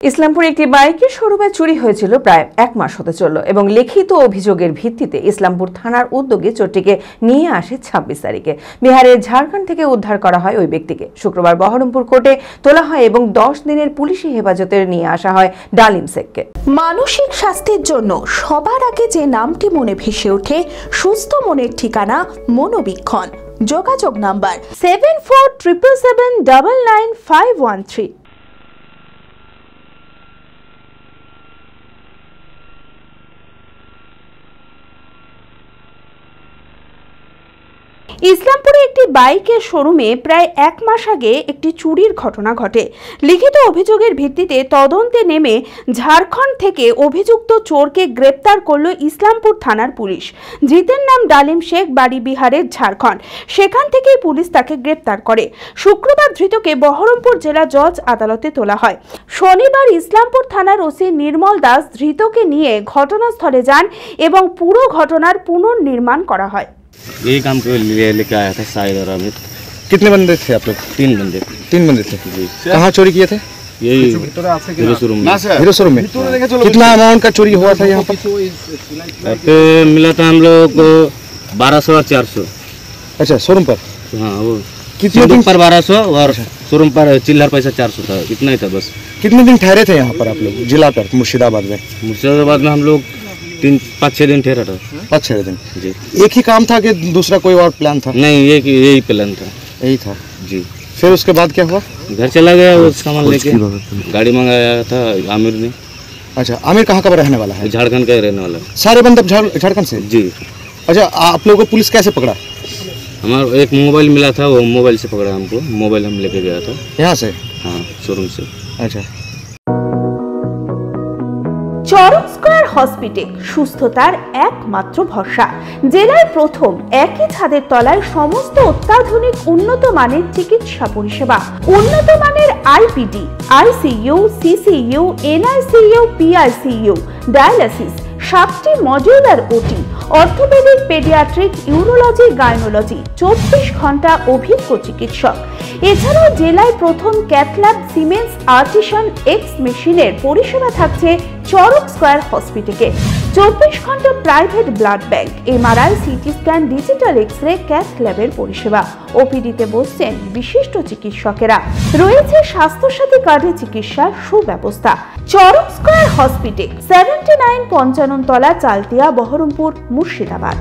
ইসলামপুরে একটি বাইকের শোরুমে চুরি হয়েছিল প্রায় এক মাস হতে চলল এবং লিখিত অভিযোগের ভিত্তিতে ইসলামপুর থানার উদ্যোগে চোরটিকে নিয়ে আসে ২৬ তারিখে। বিহারের ঝাড়খণ্ড থেকে উদ্ধার করা হয় ওই ব্যক্তিকে। শুক্রবার বহরমপুর কোর্টে তোলা হয় এবং ১০ দিনের পুলিশি হেফাজতে নিয়ে আসা হয় ডালিম শেখকে। মানসিক স্বাস্থ্যের জন্য সবার আগে যে নামটি মনে ভেসে ওঠে, সুস্থ মনের ঠিকানা মনোবীক্ষণ। যোগাযোগ নাম্বার 7477799513। ইসলামপুরে একটি বাইকের শোরুমে প্রায় এক মাস আগে একটি চুরির ঘটনা ঘটে। লিখিত অভিযোগের ভিত্তিতে তদন্তে নেমে ঝাড়খণ্ড থেকে অভিযুক্ত চোরকে গ্রেপ্তার করল ইসলামপুর থানার পুলিশ। ধৃতের নাম ডালিম শেখ, বাড়ি বিহারের ঝাড়খণ্ড। সেখান থেকেই পুলিশ তাকে গ্রেপ্তার করে। শুক্রবার ধৃতকে বহরমপুর জেলা জজ আদালতে তোলা হয়। শনিবার ইসলামপুর থানার ওসি নির্মল দাস ধৃতকে নিয়ে ঘটনাস্থলে যান এবং পুরো ঘটনার পুনর্নির্মাণ करा হয়। यही काम को लेके आया था शायद और अमित। कितने बंदे थे आप लोग? 3 बंदे। 3 बंदे थे। कहाँ चोरी किए थे? यही हीरो शोरूम में। हीरो शोरूम में। कितना अमाउंट का चोरी हुआ था यहाँ पर? पे मिला था हम लोग 1200 और 400। अच्छा, शोरूम पर? हाँ, वो कितने दिन पर 1200 और शोरूम पर चिल्लर पैसा 400 था। इतना ही था बस। कितने दिन ठहरे थे यहाँ पर आप लोग जिला पर मुर्शिदाबाद में? मुर्शिदाबाद में हम लोग 5-6 दिन ठहरा था। 5-6 दिन जी। एक ही काम था कि दूसरा कोई और प्लान था? नहीं, यही प्लान था। यही था जी। फिर उसके बाद क्या हुआ? घर चला गया वो सामान लेके। गाड़ी मंगाया था आमिर ने। अच्छा, आमिर कहाँ का रहने वाला है? झारखंड का रहने वाला। सारे बंदे झारखंड से? जी। अच्छा, आप लोगों को पुलिस कैसे पकड़ा? हमारा एक मोबाइल मिला था, वो मोबाइल से पकड़ा हमको। मोबाइल हम लेके गया था यहाँ से? हाँ, शोरूम से। अच्छा। চরক স্কয়ার হসপিটাল সুস্থতার একমাত্র ভরসা। জেলায় প্রথম একই ছাদের তলায় সমস্ত অত্যাধুনিক উন্নত মানের চিকিৎসা পরিষেবা, উন্নত মানের IPD, ICU, CCU, NICU, PICU, dialysis, 7টি modular OT, orthopaedic, paediatric, urology, gynaecology, 24 ঘন্টা অভিজ্ঞ চিকিৎসক। এছাড়াও জেলায় প্রথম ক্যাথল্যাব, সিমেন্স, আর্টিসান এক্স মেশিনের পরিষেবা থাকছে চরক স্কয়ার হসপিটালে। 24 ঘন্টা private blood bank, MRI, CT scan, digital X-ray, cath ল্যাবের পরিষেবা। ওপিডিতে বসছেন বিশিষ্ট চিকিৎসকেরা। রয়েছে স্বাস্থ্যসাথী কার্ডে চিকিৎসার সুব্যবস্থা। চরক স্কয়ার হসপিটাল, 79 পঞ্চানন তলা, চালতিয়া, বহরমপুর, মুর্শিদাবাদ।